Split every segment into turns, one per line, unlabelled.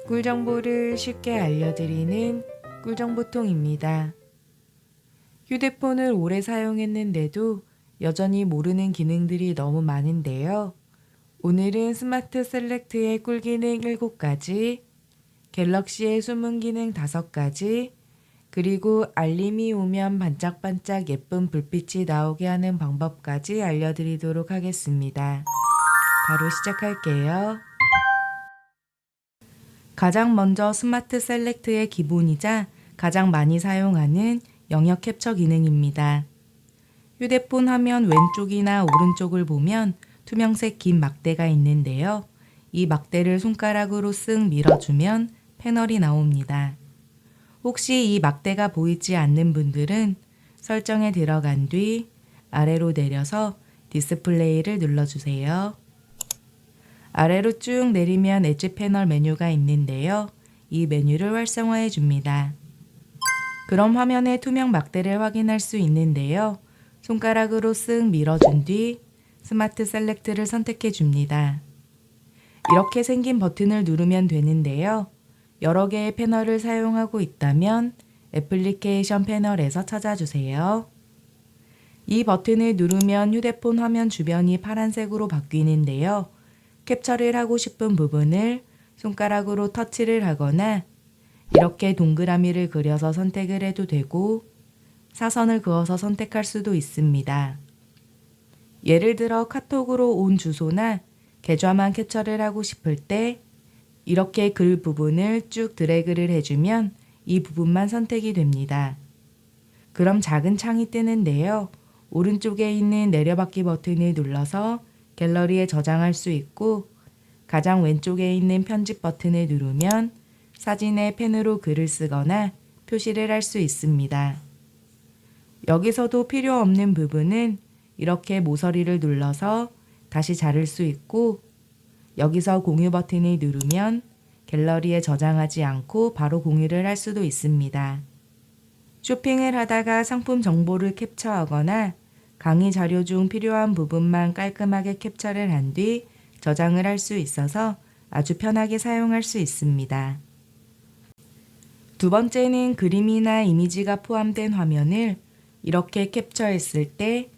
꿀 정보를 쉽게 알려드리는 꿀정보통입니다. 휴대폰을 오래 사용했는데도 여전히 모르는 기능들이 너무 많은데요. 오늘은 스마트 셀렉트의 꿀기능 7가지, 갤럭시의 숨은 기능 5가지, 그리고 알림이 오면 반짝반짝 예쁜 불빛이 나오게 하는 방법까지 알려드리도록 하겠습니다. 바로 시작할게요. 가장 먼저 스마트 셀렉트의 기본이자 가장 많이 사용하는 영역 캡처 기능입니다. 휴대폰 화면 왼쪽이나 오른쪽을 보면 투명색 긴 막대가 있는데요. 이 막대를 손가락으로 쓱 밀어주면 패널이 나옵니다. 혹시 이 막대가 보이지 않는 분들은 설정에 들어간 뒤 아래로 내려서 디스플레이를 눌러주세요. 아래로 쭉 내리면 엣지 패널 메뉴가 있는데요. 이 메뉴를 활성화해 줍니다. 그럼 화면에 투명 막대를 확인할 수 있는데요. 손가락으로 쓱 밀어준 뒤 스마트 셀렉트를 선택해 줍니다. 이렇게 생긴 버튼을 누르면 되는데요. 여러 개의 패널을 사용하고 있다면 애플리케이션 패널에서 찾아주세요. 이 버튼을 누르면 휴대폰 화면 주변이 파란색으로 바뀌는데요. 캡처를 하고 싶은 부분을 손가락으로 터치를 하거나 이렇게 동그라미를 그려서 선택을 해도 되고 사선을 그어서 선택할 수도 있습니다. 예를 들어 카톡으로 온 주소나 계좌만 캡처를 하고 싶을 때 이렇게 글 부분을 쭉 드래그를 해주면 이 부분만 선택이 됩니다. 그럼 작은 창이 뜨는데요. 오른쪽에 있는 내려받기 버튼을 눌러서 갤러리에 저장할 수 있고 가장 왼쪽에 있는 편집 버튼을 누르면 사진에 펜으로 글을 쓰거나 표시를 할 수 있습니다. 여기서도 필요 없는 부분은 이렇게 모서리를 눌러서 다시 자를 수 있고 여기서 공유 버튼을 누르면 갤러리에 저장하지 않고 바로 공유를 할 수도 있습니다. 쇼핑을 하다가 상품 정보를 캡처하거나 강의 자료 중 필요한 부분만 깔끔하게 캡처를 한 뒤 저장을 할 수 있어서 아주 편하게 사용할 수 있습니다. 두 번째는 그림이나 이미지가 포함된 화면을 이렇게 캡처했을 때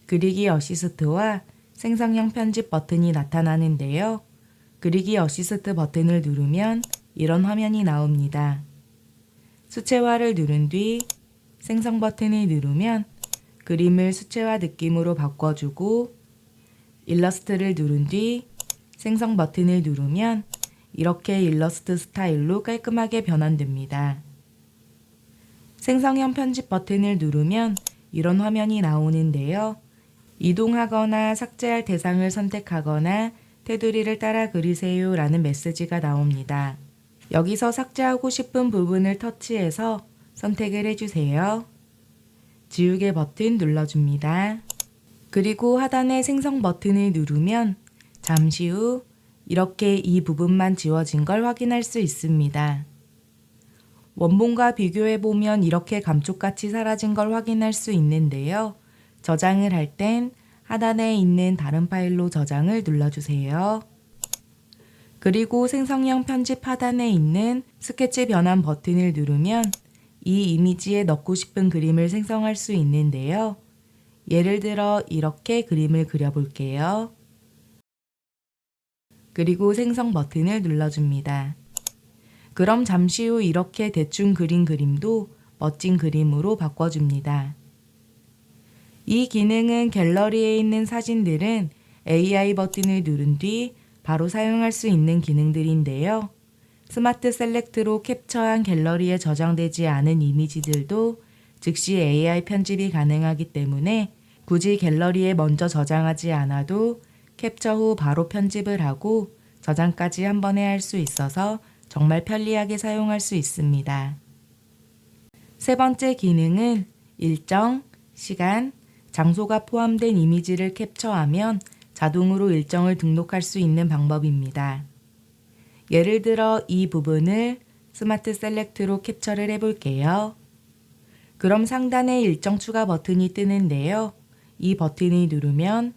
그리기 어시스트와 생성형 편집 버튼이 나타나는데요. 그리기 어시스트 버튼을 누르면 이런 화면이 나옵니다. 수채화를 누른 뒤 생성 버튼을 누르면 그림을 수채화 느낌으로 바꿔주고 일러스트를 누른 뒤 생성 버튼을 누르면 이렇게 일러스트 스타일로 깔끔하게 변환됩니다. 생성형 편집 버튼을 누르면 이런 화면이 나오는데요. 이동하거나 삭제할 대상을 선택하거나 테두리를 따라 그리세요 라는 메시지가 나옵니다. 여기서 삭제하고 싶은 부분을 터치해서 선택을 해주세요. 지우개 버튼 눌러줍니다. 그리고 하단의 생성 버튼을 누르면 잠시 후 이렇게 이 부분만 지워진 걸 확인할 수 있습니다. 원본과 비교해보면 이렇게 감쪽같이 사라진 걸 확인할 수 있는데요. 저장을 할 땐 하단에 있는 다른 파일로 저장을 눌러주세요. 그리고 생성형 편집 하단에 있는 스케치 변환 버튼을 누르면 이 이미지에 넣고 싶은 그림을 생성할 수 있는데요. 예를 들어 이렇게 그림을 그려볼게요. 그리고 생성 버튼을 눌러줍니다. 그럼 잠시 후 이렇게 대충 그린 그림도 멋진 그림으로 바꿔줍니다. 이 기능은 갤러리에 있는 사진들은 AI 버튼을 누른 뒤 바로 사용할 수 있는 기능들인데요. 스마트 셀렉트로 캡처한 갤러리에 저장되지 않은 이미지들도 즉시 AI 편집이 가능하기 때문에 굳이 갤러리에 먼저 저장하지 않아도 캡처 후 바로 편집을 하고 저장까지 한 번에 할 수 있어서 정말 편리하게 사용할 수 있습니다. 세 번째 기능은 일정, 시간, 장소가 포함된 이미지를 캡처하면 자동으로 일정을 등록할 수 있는 방법입니다. 예를 들어 이 부분을 스마트 셀렉트로 캡처를 해볼게요. 그럼 상단에 일정 추가 버튼이 뜨는데요. 이 버튼을 누르면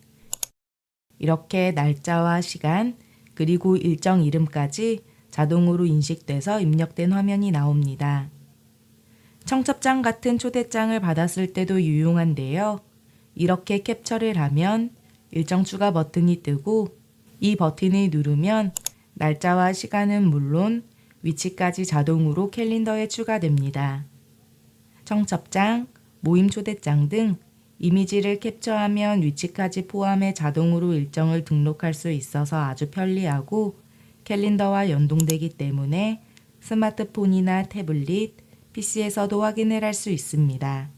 이렇게 날짜와 시간 그리고 일정 이름까지 자동으로 인식돼서 입력된 화면이 나옵니다. 청첩장 같은 초대장을 받았을 때도 유용한데요. 이렇게 캡처를 하면 일정 추가 버튼이 뜨고 이 버튼을 누르면 날짜와 시간은 물론 위치까지 자동으로 캘린더에 추가됩니다. 청첩장, 모임 초대장 등 이미지를 캡처하면 위치까지 포함해 자동으로 일정을 등록할 수 있어서 아주 편리하고 캘린더와 연동되기 때문에 스마트폰이나 태블릿, PC에서도 확인을 할 수 있습니다.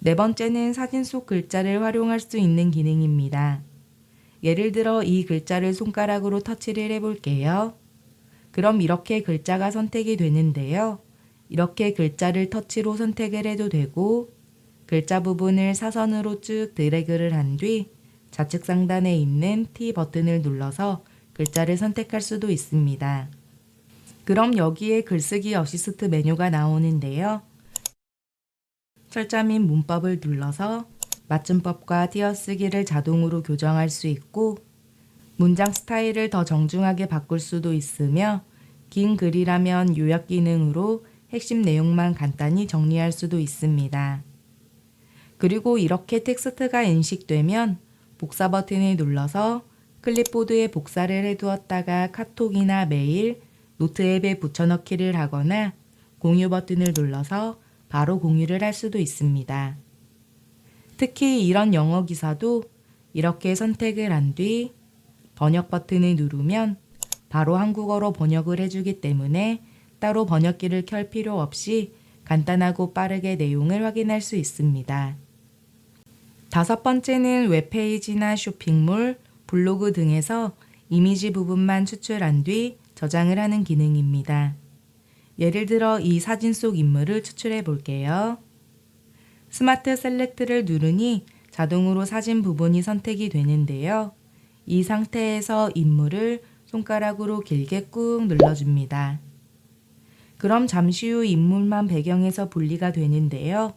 네 번째는 사진 속 글자를 활용할 수 있는 기능입니다. 예를 들어 이 글자를 손가락으로 터치를 해볼게요. 그럼 이렇게 글자가 선택이 되는데요. 이렇게 글자를 터치로 선택을 해도 되고 글자 부분을 사선으로 쭉 드래그를 한 뒤 좌측 상단에 있는 T 버튼을 눌러서 글자를 선택할 수도 있습니다. 그럼 여기에 글쓰기 어시스트 메뉴가 나오는데요. 철자 및 문법을 눌러서 맞춤법과 띄어쓰기를 자동으로 교정할 수 있고 문장 스타일을 더 정중하게 바꿀 수도 있으며 긴 글이라면 요약 기능으로 핵심 내용만 간단히 정리할 수도 있습니다. 그리고 이렇게 텍스트가 인식되면 복사 버튼을 눌러서 클립보드에 복사를 해두었다가 카톡이나 메일, 노트 앱에 붙여넣기를 하거나 공유 버튼을 눌러서 바로 공유를 할 수도 있습니다. 특히 이런 영어 기사도 이렇게 선택을 한 뒤 번역 버튼을 누르면 바로 한국어로 번역을 해주기 때문에 따로 번역기를 켤 필요 없이 간단하고 빠르게 내용을 확인할 수 있습니다. 다섯 번째는 웹페이지나 쇼핑몰, 블로그 등에서 이미지 부분만 추출한 뒤 저장을 하는 기능입니다. 예를 들어 이 사진 속 인물을 추출해 볼게요. 스마트 셀렉트를 누르니 자동으로 사진 부분이 선택이 되는데요. 이 상태에서 인물을 손가락으로 길게 꾹 눌러줍니다. 그럼 잠시 후 인물만 배경에서 분리가 되는데요.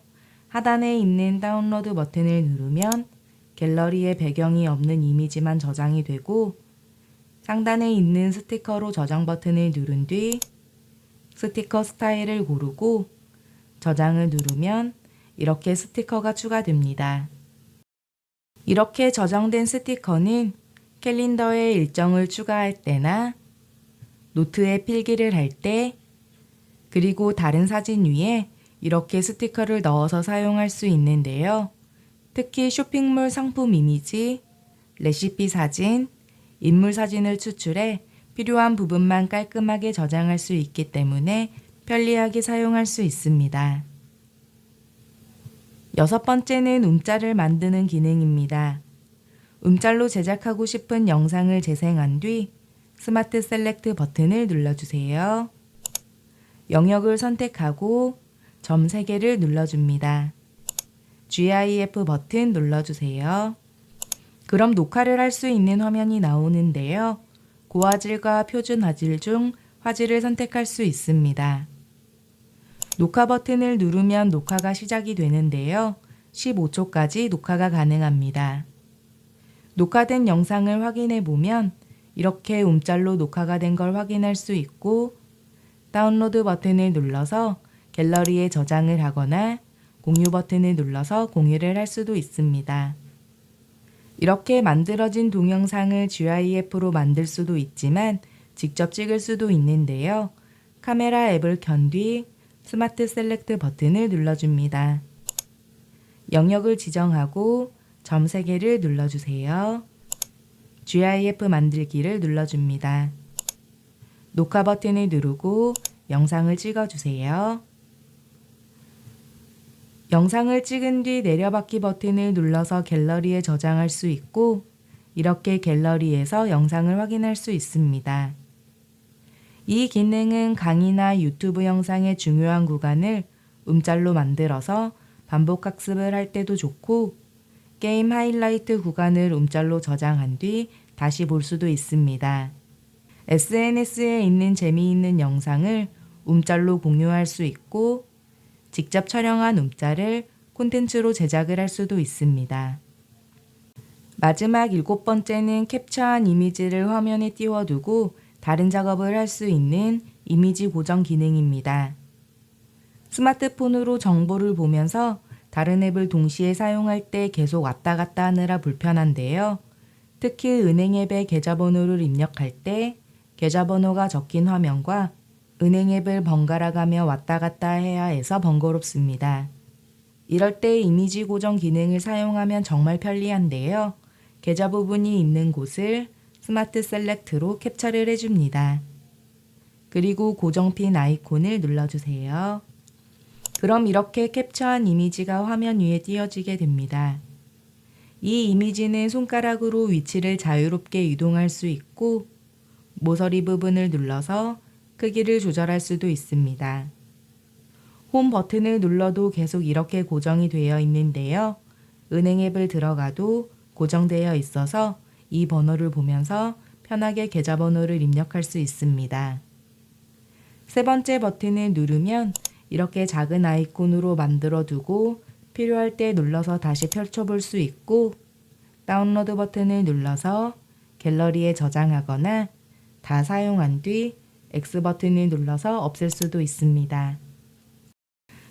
하단에 있는 다운로드 버튼을 누르면 갤러리에 배경이 없는 이미지만 저장이 되고 상단에 있는 스티커로 저장 버튼을 누른 뒤 스티커 스타일을 고르고 저장을 누르면 이렇게 스티커가 추가됩니다. 이렇게 저장된 스티커는 캘린더에 일정을 추가할 때나 노트에 필기를 할 때 그리고 다른 사진 위에 이렇게 스티커를 넣어서 사용할 수 있는데요. 특히 쇼핑몰 상품 이미지, 레시피 사진, 인물 사진을 추출해 필요한 부분만 깔끔하게 저장할 수 있기 때문에 편리하게 사용할 수 있습니다. 여섯 번째는 움짤을 만드는 기능입니다. 움짤로 제작하고 싶은 영상을 재생한 뒤 스마트 셀렉트 버튼을 눌러주세요. 영역을 선택하고 점 3개를 눌러줍니다. GIF 버튼 눌러주세요. 그럼 녹화를 할 수 있는 화면이 나오는데요. 고화질과 표준 화질 중 화질을 선택할 수 있습니다. 녹화 버튼을 누르면 녹화가 시작이 되는데요. 15초까지 녹화가 가능합니다. 녹화된 영상을 확인해 보면 이렇게 움짤로 녹화가 된 걸 확인할 수 있고 다운로드 버튼을 눌러서 갤러리에 저장을 하거나 공유 버튼을 눌러서 공유를 할 수도 있습니다. 이렇게 만들어진 동영상을 GIF로 만들 수도 있지만 직접 찍을 수도 있는데요. 카메라 앱을 켠 뒤 스마트 셀렉트 버튼을 눌러줍니다. 영역을 지정하고 점 3개를 눌러주세요. GIF 만들기를 눌러줍니다. 녹화 버튼을 누르고 영상을 찍어주세요. 영상을 찍은 뒤 내려받기 버튼을 눌러서 갤러리에 저장할 수 있고 이렇게 갤러리에서 영상을 확인할 수 있습니다. 이 기능은 강의나 유튜브 영상의 중요한 구간을 움짤로 만들어서 반복 학습을 할 때도 좋고 게임 하이라이트 구간을 움짤로 저장한 뒤 다시 볼 수도 있습니다. SNS에 있는 재미있는 영상을 움짤로 공유할 수 있고 직접 촬영한 움짤을 콘텐츠로 제작을 할 수도 있습니다. 마지막 7번째는 캡처한 이미지를 화면에 띄워두고 다른 작업을 할 수 있는 이미지 고정 기능입니다. 스마트폰으로 정보를 보면서 다른 앱을 동시에 사용할 때 계속 왔다 갔다 하느라 불편한데요. 특히 은행 앱의 계좌번호를 입력할 때 계좌번호가 적힌 화면과 은행 앱을 번갈아 가며 왔다 갔다 해야 해서 번거롭습니다. 이럴 때 이미지 고정 기능을 사용하면 정말 편리한데요. 계좌 부분이 있는 곳을 스마트 셀렉트로 캡처를 해줍니다. 그리고 고정핀 아이콘을 눌러주세요. 그럼 이렇게 캡처한 이미지가 화면 위에 띄어지게 됩니다. 이 이미지는 손가락으로 위치를 자유롭게 이동할 수 있고 모서리 부분을 눌러서 크기를 조절할 수도 있습니다. 홈 버튼을 눌러도 계속 이렇게 고정이 되어 있는데요. 은행 앱을 들어가도 고정되어 있어서 이 번호를 보면서 편하게 계좌번호를 입력할 수 있습니다. 세 번째 버튼을 누르면 이렇게 작은 아이콘으로 만들어 두고 필요할 때 눌러서 다시 펼쳐볼 수 있고 다운로드 버튼을 눌러서 갤러리에 저장하거나 다 사용한 뒤 X 버튼을 눌러서 없앨 수도 있습니다.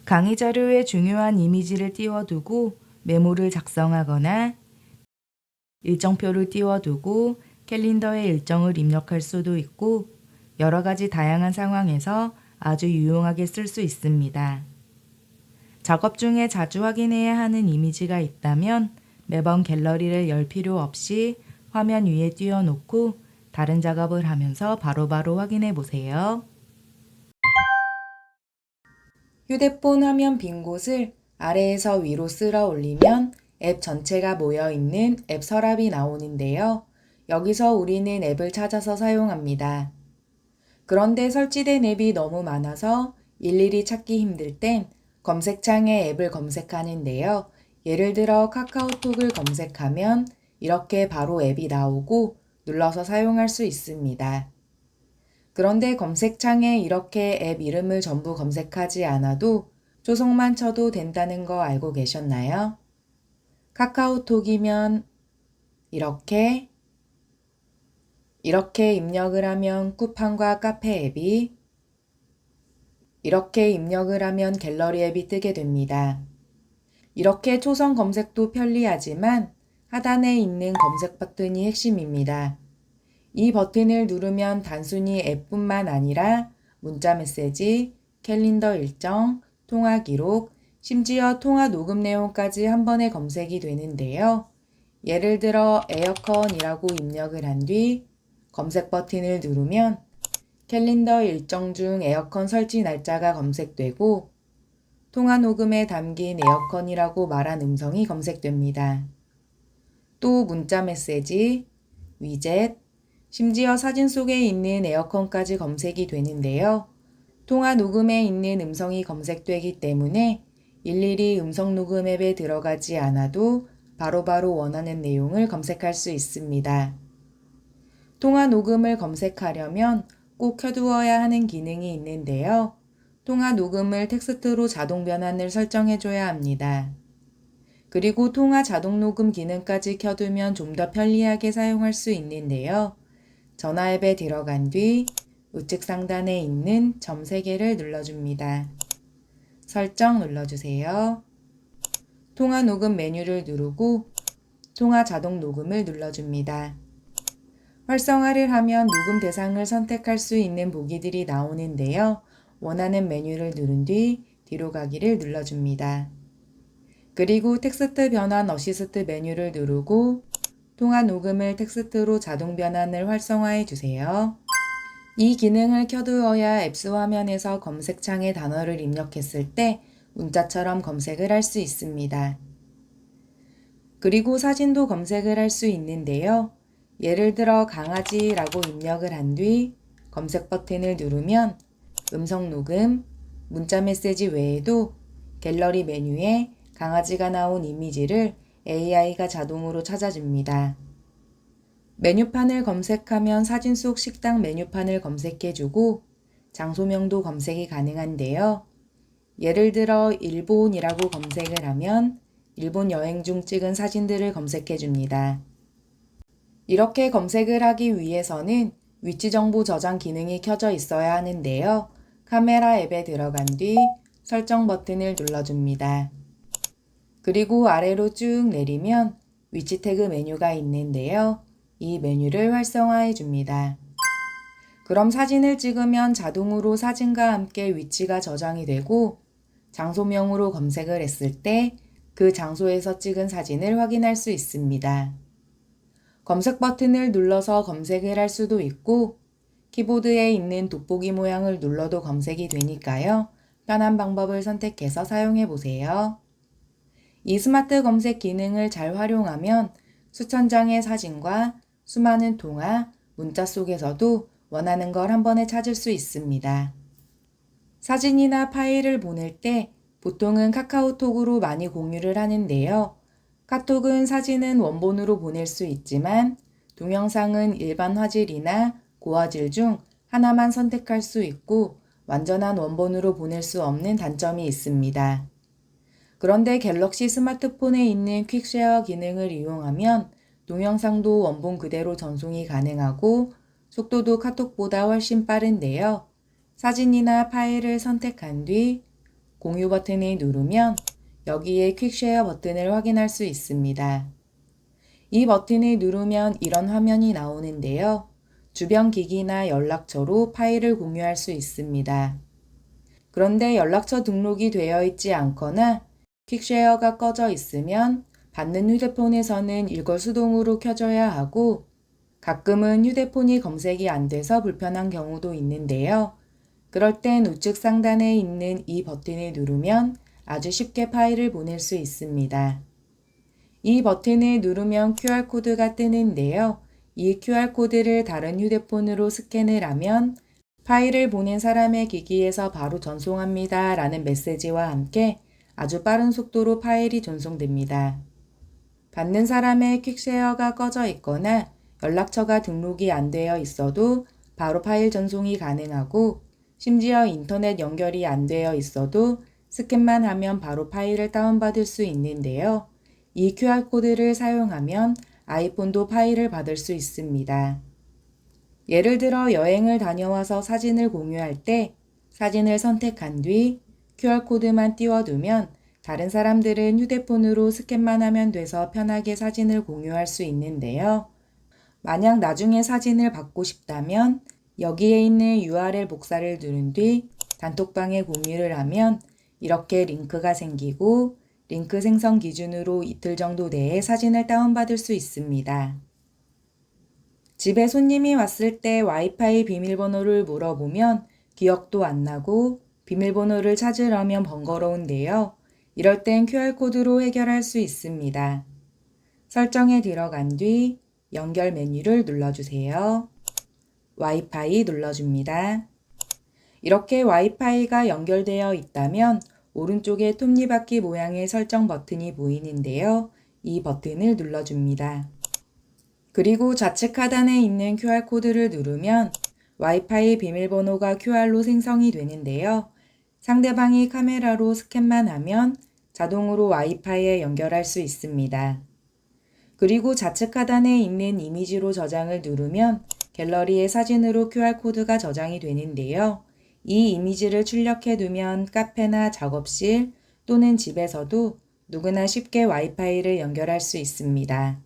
강의 자료에 중요한 이미지를 띄워두고 메모를 작성하거나 일정표를 띄워두고 캘린더에 일정을 입력할 수도 있고 여러 가지 다양한 상황에서 아주 유용하게 쓸 수 있습니다. 작업 중에 자주 확인해야 하는 이미지가 있다면 매번 갤러리를 열 필요 없이 화면 위에 띄워놓고 다른 작업을 하면서 바로바로 확인해 보세요. 휴대폰 화면 빈 곳을 아래에서 위로 쓸어 올리면 앱 전체가 모여 있는 앱 서랍이 나오는데요. 여기서 우리는 앱을 찾아서 사용합니다. 그런데 설치된 앱이 너무 많아서 일일이 찾기 힘들 땐 검색창에 앱을 검색하는데요. 예를 들어 카카오톡을 검색하면 이렇게 바로 앱이 나오고 눌러서 사용할 수 있습니다. 그런데 검색창에 이렇게 앱 이름을 전부 검색하지 않아도 초성만 쳐도 된다는 거 알고 계셨나요? 카카오톡이면 이렇게 입력을 하면 쿠팡과 카페 앱이, 이렇게 입력을 하면 갤러리 앱이 뜨게 됩니다. 이렇게 초성 검색도 편리하지만 하단에 있는 검색 버튼이 핵심입니다. 이 버튼을 누르면 단순히 앱뿐만 아니라 문자 메시지, 캘린더 일정, 통화 기록, 심지어 통화 녹음 내용까지 한 번에 검색이 되는데요. 예를 들어 에어컨이라고 입력을 한 뒤 검색 버튼을 누르면 캘린더 일정 중 에어컨 설치 날짜가 검색되고 통화 녹음에 담긴 에어컨이라고 말한 음성이 검색됩니다. 또 문자 메시지, 위젯, 심지어 사진 속에 있는 에어컨까지 검색이 되는데요. 통화 녹음에 있는 음성이 검색되기 때문에 일일이 음성 녹음 앱에 들어가지 않아도 바로바로 원하는 내용을 검색할 수 있습니다. 통화 녹음을 검색하려면 꼭 켜두어야 하는 기능이 있는데요. 통화 녹음을 텍스트로 자동 변환을 설정해줘야 합니다. 그리고 통화 자동 녹음 기능까지 켜두면 좀 더 편리하게 사용할 수 있는데요. 전화 앱에 들어간 뒤 우측 상단에 있는 점 3개를 눌러줍니다. 설정 눌러주세요. 통화 녹음 메뉴를 누르고 통화 자동 녹음을 눌러줍니다. 활성화를 하면 녹음 대상을 선택할 수 있는 보기들이 나오는데요. 원하는 메뉴를 누른 뒤 뒤로 가기를 눌러줍니다. 그리고 텍스트 변환 어시스트 메뉴를 누르고 통화 녹음을 텍스트로 자동 변환을 활성화해 주세요. 이 기능을 켜두어야 앱스 화면에서 검색창에 단어를 입력했을 때 문자처럼 검색을 할 수 있습니다. 그리고 사진도 검색을 할 수 있는데요. 예를 들어 강아지라고 입력을 한 뒤 검색 버튼을 누르면 음성 녹음, 문자 메시지 외에도 갤러리 메뉴에 강아지가 나온 이미지를 AI가 자동으로 찾아줍니다. 메뉴판을 검색하면 사진 속 식당 메뉴판을 검색해주고 장소명도 검색이 가능한데요. 예를 들어 일본이라고 검색을 하면 일본 여행 중 찍은 사진들을 검색해줍니다. 이렇게 검색을 하기 위해서는 위치 정보 저장 기능이 켜져 있어야 하는데요. 카메라 앱에 들어간 뒤 설정 버튼을 눌러줍니다. 그리고 아래로 쭉 내리면 위치 태그 메뉴가 있는데요. 이 메뉴를 활성화해 줍니다. 그럼 사진을 찍으면 자동으로 사진과 함께 위치가 저장이 되고 장소명으로 검색을 했을 때 그 장소에서 찍은 사진을 확인할 수 있습니다. 검색 버튼을 눌러서 검색을 할 수도 있고 키보드에 있는 돋보기 모양을 눌러도 검색이 되니까요. 편한 방법을 선택해서 사용해 보세요. 이 스마트 검색 기능을 잘 활용하면 수천 장의 사진과 수많은 통화, 문자 속에서도 원하는 걸 한 번에 찾을 수 있습니다. 사진이나 파일을 보낼 때 보통은 카카오톡으로 많이 공유를 하는데요. 카톡은 사진은 원본으로 보낼 수 있지만 동영상은 일반 화질이나 고화질 중 하나만 선택할 수 있고 완전한 원본으로 보낼 수 없는 단점이 있습니다. 그런데 갤럭시 스마트폰에 있는 퀵쉐어 기능을 이용하면 동영상도 원본 그대로 전송이 가능하고 속도도 카톡보다 훨씬 빠른데요. 사진이나 파일을 선택한 뒤 공유 버튼을 누르면 여기에 퀵쉐어 버튼을 확인할 수 있습니다. 이 버튼을 누르면 이런 화면이 나오는데요. 주변 기기나 연락처로 파일을 공유할 수 있습니다. 그런데 연락처 등록이 되어 있지 않거나 퀵쉐어가 꺼져 있으면 받는 휴대폰에서는 이걸 수동으로 켜줘야 하고 가끔은 휴대폰이 검색이 안 돼서 불편한 경우도 있는데요. 그럴 땐 우측 상단에 있는 이 버튼을 누르면 아주 쉽게 파일을 보낼 수 있습니다. 이 버튼을 누르면 QR코드가 뜨는데요. 이 QR코드를 다른 휴대폰으로 스캔을 하면 파일을 보낸 사람의 기기에서 바로 전송합니다 라는 메시지와 함께 아주 빠른 속도로 파일이 전송됩니다. 받는 사람의 퀵쉐어가 꺼져 있거나 연락처가 등록이 안 되어 있어도 바로 파일 전송이 가능하고 심지어 인터넷 연결이 안 되어 있어도 스캔만 하면 바로 파일을 다운받을 수 있는데요. 이 QR코드를 사용하면 아이폰도 파일을 받을 수 있습니다. 예를 들어 여행을 다녀와서 사진을 공유할 때 사진을 선택한 뒤 QR코드만 띄워두면 다른 사람들은 휴대폰으로 스캔만 하면 돼서 편하게 사진을 공유할 수 있는데요. 만약 나중에 사진을 받고 싶다면 여기에 있는 URL 복사를 누른 뒤 단톡방에 공유를 하면 이렇게 링크가 생기고 링크 생성 기준으로 이틀 정도 내에 사진을 다운받을 수 있습니다. 집에 손님이 왔을 때 와이파이 비밀번호를 물어보면 기억도 안 나고 비밀번호를 찾으려면 번거로운데요. 이럴 땐 QR코드로 해결할 수 있습니다. 설정에 들어간 뒤 연결 메뉴를 눌러주세요. 와이파이 눌러줍니다. 이렇게 와이파이가 연결되어 있다면 오른쪽에 톱니바퀴 모양의 설정 버튼이 보이는데요. 이 버튼을 눌러줍니다. 그리고 좌측 하단에 있는 QR코드를 누르면 와이파이 비밀번호가 QR로 생성이 되는데요. 상대방이 카메라로 스캔만 하면 자동으로 와이파이에 연결할 수 있습니다. 그리고 좌측 하단에 있는 이미지로 저장을 누르면 갤러리의 사진으로 QR코드가 저장이 되는데요. 이 이미지를 출력해 두면 카페나 작업실 또는 집에서도 누구나 쉽게 와이파이를 연결할 수 있습니다.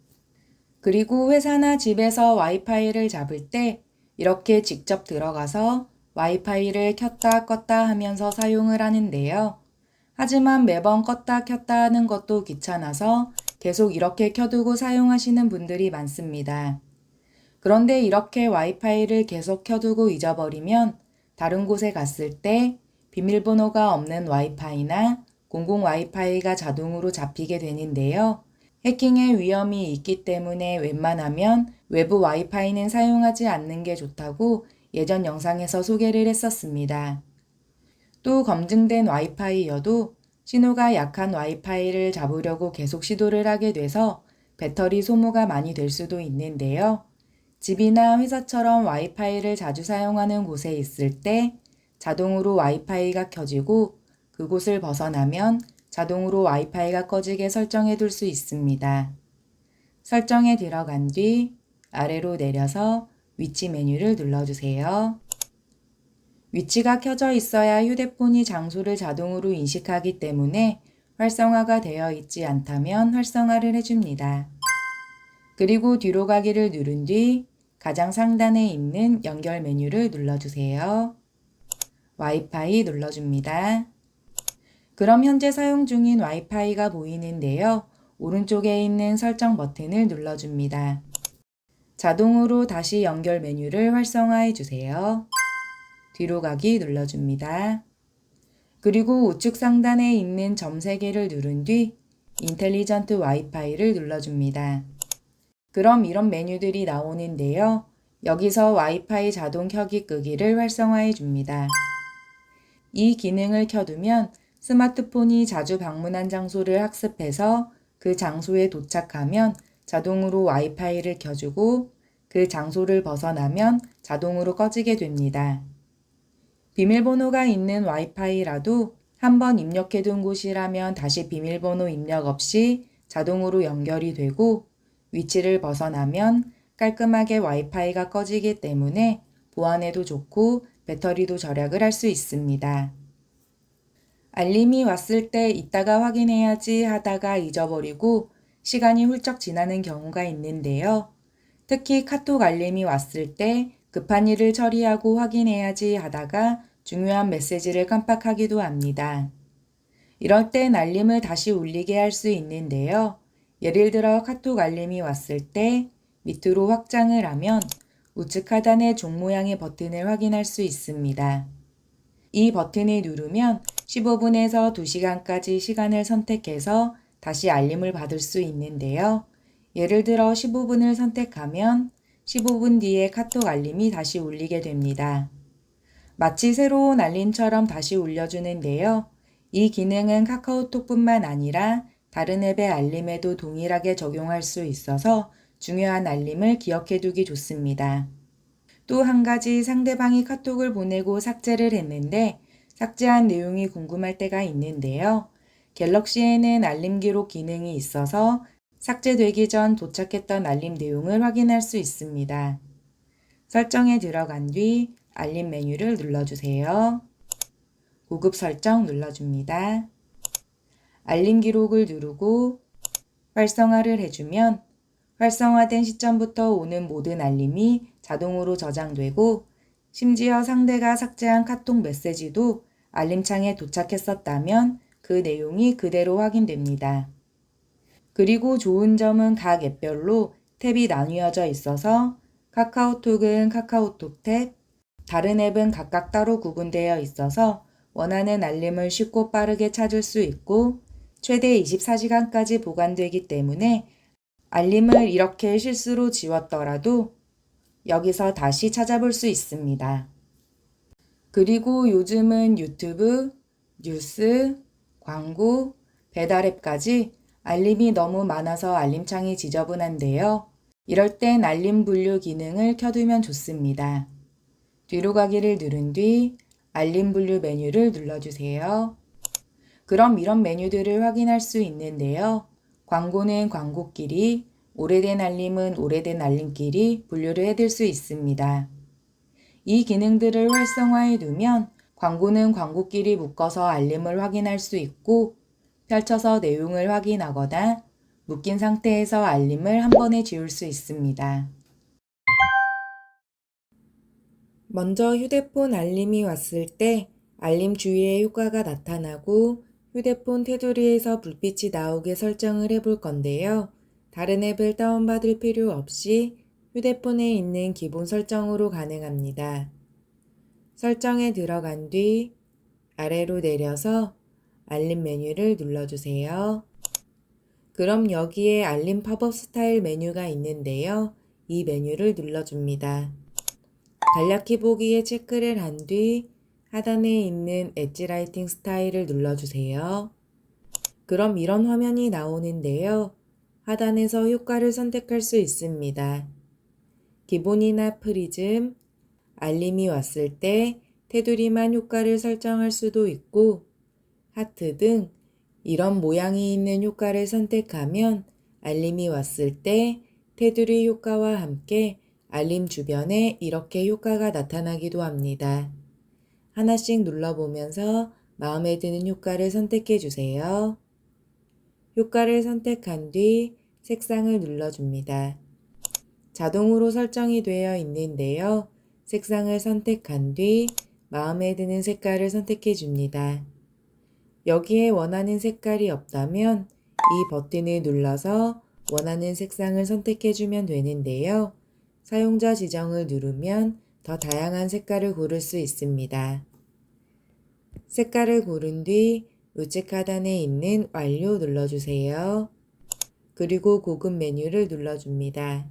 그리고 회사나 집에서 와이파이를 잡을 때 이렇게 직접 들어가서 와이파이를 켰다 껐다 하면서 사용을 하는데요. 하지만 매번 껐다 켰다 하는 것도 귀찮아서 계속 이렇게 켜두고 사용하시는 분들이 많습니다. 그런데 이렇게 와이파이를 계속 켜두고 잊어버리면 다른 곳에 갔을 때 비밀번호가 없는 와이파이나 공공 와이파이가 자동으로 잡히게 되는데요. 해킹의 위험이 있기 때문에 웬만하면 외부 와이파이는 사용하지 않는 게 좋다고 예전 영상에서 소개를 했었습니다. 또 검증된 와이파이여도 신호가 약한 와이파이를 잡으려고 계속 시도를 하게 돼서 배터리 소모가 많이 될 수도 있는데요. 집이나 회사처럼 와이파이를 자주 사용하는 곳에 있을 때 자동으로 와이파이가 켜지고 그곳을 벗어나면 자동으로 와이파이가 꺼지게 설정해 둘 수 있습니다. 설정에 들어간 뒤 아래로 내려서 위치 메뉴를 눌러주세요. 위치가 켜져 있어야 휴대폰이 장소를 자동으로 인식하기 때문에 활성화가 되어 있지 않다면 활성화를 해줍니다. 그리고 뒤로 가기를 누른 뒤 가장 상단에 있는 연결 메뉴를 눌러주세요. 와이파이 눌러줍니다. 그럼 현재 사용 중인 와이파이가 보이는데요. 오른쪽에 있는 설정 버튼을 눌러줍니다. 자동으로 다시 연결 메뉴를 활성화해 주세요. 뒤로 가기 눌러줍니다. 그리고 우측 상단에 있는 점 3개를 누른 뒤 인텔리전트 와이파이를 눌러줍니다. 그럼 이런 메뉴들이 나오는데요. 여기서 와이파이 자동 켜기 끄기를 활성화해 줍니다. 이 기능을 켜두면 스마트폰이 자주 방문한 장소를 학습해서 그 장소에 도착하면 자동으로 와이파이를 켜주고 그 장소를 벗어나면 자동으로 꺼지게 됩니다. 비밀번호가 있는 와이파이라도 한번 입력해둔 곳이라면 다시 비밀번호 입력 없이 자동으로 연결이 되고 위치를 벗어나면 깔끔하게 와이파이가 꺼지기 때문에 보안에도 좋고 배터리도 절약을 할 수 있습니다. 알림이 왔을 때 이따가 확인해야지 하다가 잊어버리고 시간이 훌쩍 지나는 경우가 있는데요. 특히 카톡 알림이 왔을 때 급한 일을 처리하고 확인해야지 하다가 중요한 메시지를 깜빡하기도 합니다. 이럴 땐 알림을 다시 울리게 할 수 있는데요. 예를 들어 카톡 알림이 왔을 때 밑으로 확장을 하면 우측 하단의 종 모양의 버튼을 확인할 수 있습니다. 이 버튼을 누르면 15분에서 2시간까지 시간을 선택해서 다시 알림을 받을 수 있는데요. 예를 들어 15분을 선택하면 15분 뒤에 카톡 알림이 다시 울리게 됩니다. 마치 새로운 알림처럼 다시 울려주는데요. 이 기능은 카카오톡뿐만 아니라 다른 앱의 알림에도 동일하게 적용할 수 있어서 중요한 알림을 기억해두기 좋습니다. 또 한 가지 상대방이 카톡을 보내고 삭제를 했는데 삭제한 내용이 궁금할 때가 있는데요. 갤럭시에는 알림 기록 기능이 있어서 삭제되기 전 도착했던 알림 내용을 확인할 수 있습니다. 설정에 들어간 뒤 알림 메뉴를 눌러주세요. 고급 설정 눌러줍니다. 알림 기록을 누르고 활성화를 해주면 활성화된 시점부터 오는 모든 알림이 자동으로 저장되고 심지어 상대가 삭제한 카톡 메시지도 알림창에 도착했었다면 그 내용이 그대로 확인됩니다. 그리고 좋은 점은 각 앱별로 탭이 나뉘어져 있어서 카카오톡은 카카오톡 탭, 다른 앱은 각각 따로 구분되어 있어서 원하는 알림을 쉽고 빠르게 찾을 수 있고 최대 24시간까지 보관되기 때문에 알림을 이렇게 실수로 지웠더라도 여기서 다시 찾아볼 수 있습니다. 그리고 요즘은 유튜브, 뉴스, 광고, 배달 앱까지 알림이 너무 많아서 알림창이 지저분한데요. 이럴 땐 알림 분류 기능을 켜두면 좋습니다. 뒤로 가기를 누른 뒤 알림 분류 메뉴를 눌러주세요. 그럼 이런 메뉴들을 확인할 수 있는데요. 광고는 광고끼리, 오래된 알림은 오래된 알림끼리 분류를 해둘 수 있습니다. 이 기능들을 활성화해 두면 광고는 광고끼리 묶어서 알림을 확인할 수 있고 펼쳐서 내용을 확인하거나 묶인 상태에서 알림을 한 번에 지울 수 있습니다. 먼저 휴대폰 알림이 왔을 때 알림 주위에 효과가 나타나고 휴대폰 테두리에서 불빛이 나오게 설정을 해볼 건데요. 다른 앱을 다운받을 필요 없이 휴대폰에 있는 기본 설정으로 가능합니다. 설정에 들어간 뒤 아래로 내려서 알림 메뉴를 눌러주세요. 그럼 여기에 알림 팝업 스타일 메뉴가 있는데요. 이 메뉴를 눌러줍니다. 간략히 보기에 체크를 한 뒤 하단에 있는 엣지 라이팅 스타일을 눌러주세요. 그럼 이런 화면이 나오는데요. 하단에서 효과를 선택할 수 있습니다. 기본이나 프리즘, 알림이 왔을 때 테두리만 효과를 설정할 수도 있고 하트 등 이런 모양이 있는 효과를 선택하면 알림이 왔을 때 테두리 효과와 함께 알림 주변에 이렇게 효과가 나타나기도 합니다. 하나씩 눌러보면서 마음에 드는 효과를 선택해 주세요. 효과를 선택한 뒤 색상을 눌러줍니다. 자동으로 설정이 되어 있는데요. 색상을 선택한 뒤 마음에 드는 색깔을 선택해 줍니다. 여기에 원하는 색깔이 없다면 이 버튼을 눌러서 원하는 색상을 선택해 주면 되는데요. 사용자 지정을 누르면 더 다양한 색깔을 고를 수 있습니다. 색깔을 고른 뒤 우측 하단에 있는 완료 눌러주세요. 그리고 고급 메뉴를 눌러줍니다.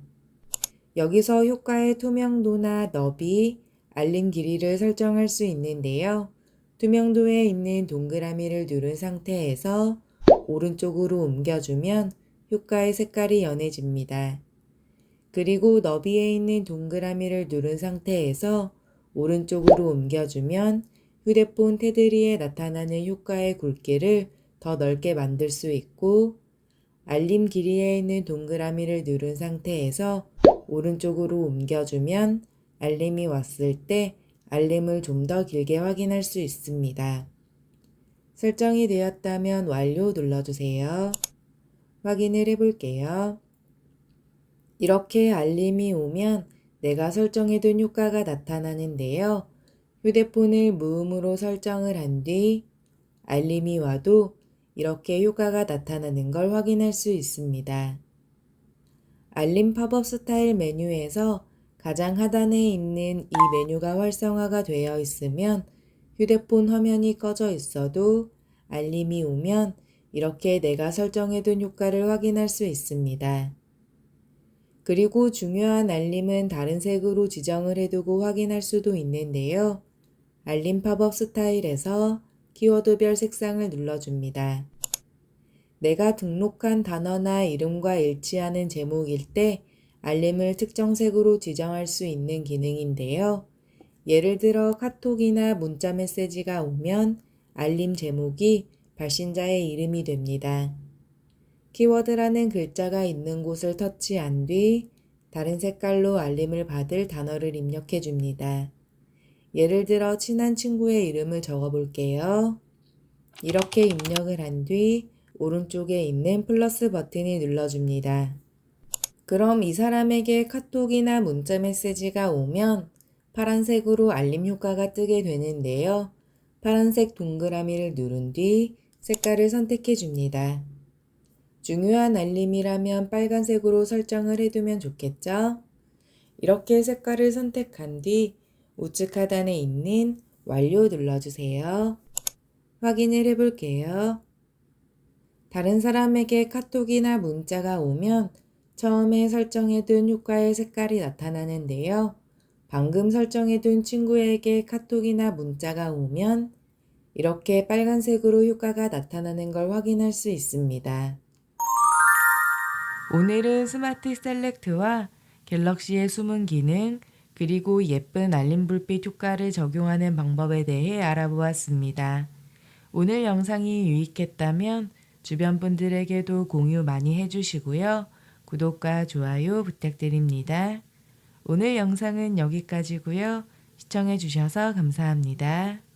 여기서 효과의 투명도나 너비, 알림 길이를 설정할 수 있는데요. 투명도에 있는 동그라미를 누른 상태에서 오른쪽으로 옮겨주면 효과의 색깔이 연해집니다. 그리고 너비에 있는 동그라미를 누른 상태에서 오른쪽으로 옮겨주면 휴대폰 테두리에 나타나는 효과의 굵기를 더 넓게 만들 수 있고, 알림 길이에 있는 동그라미를 누른 상태에서 오른쪽으로 옮겨주면 알림이 왔을 때 알림을 좀 더 길게 확인할 수 있습니다. 설정이 되었다면 완료 눌러주세요. 확인을 해볼게요. 이렇게 알림이 오면 내가 설정해둔 효과가 나타나는데요. 휴대폰을 무음으로 설정을 한 뒤 알림이 와도 이렇게 효과가 나타나는 걸 확인할 수 있습니다. 알림 팝업 스타일 메뉴에서 가장 하단에 있는 이 메뉴가 활성화가 되어 있으면 휴대폰 화면이 꺼져 있어도 알림이 오면 이렇게 내가 설정해둔 효과를 확인할 수 있습니다. 그리고 중요한 알림은 다른 색으로 지정을 해두고 확인할 수도 있는데요. 알림 팝업 스타일에서 키워드별 색상을 눌러줍니다. 내가 등록한 단어나 이름과 일치하는 제목일 때 알림을 특정 색으로 지정할 수 있는 기능인데요. 예를 들어 카톡이나 문자 메시지가 오면 알림 제목이 발신자의 이름이 됩니다. 키워드라는 글자가 있는 곳을 터치한 뒤 다른 색깔로 알림을 받을 단어를 입력해 줍니다. 예를 들어 친한 친구의 이름을 적어 볼게요. 이렇게 입력을 한 뒤 오른쪽에 있는 플러스 버튼을 눌러줍니다. 그럼 이 사람에게 카톡이나 문자 메시지가 오면 파란색으로 알림 효과가 뜨게 되는데요. 파란색 동그라미를 누른 뒤 색깔을 선택해 줍니다. 중요한 알림이라면 빨간색으로 설정을 해두면 좋겠죠? 이렇게 색깔을 선택한 뒤 우측 하단에 있는 완료 눌러주세요. 확인을 해볼게요. 다른 사람에게 카톡이나 문자가 오면 처음에 설정해둔 효과의 색깔이 나타나는데요. 방금 설정해둔 친구에게 카톡이나 문자가 오면 이렇게 빨간색으로 효과가 나타나는 걸 확인할 수 있습니다. 오늘은 스마트 셀렉트와 갤럭시의 숨은 기능, 그리고 예쁜 알림 불빛 효과를 적용하는 방법에 대해 알아보았습니다. 오늘 영상이 유익했다면 주변 분들에게도 공유 많이 해주시고요. 구독과 좋아요 부탁드립니다. 오늘 영상은 여기까지고요. 시청해 주셔서 감사합니다.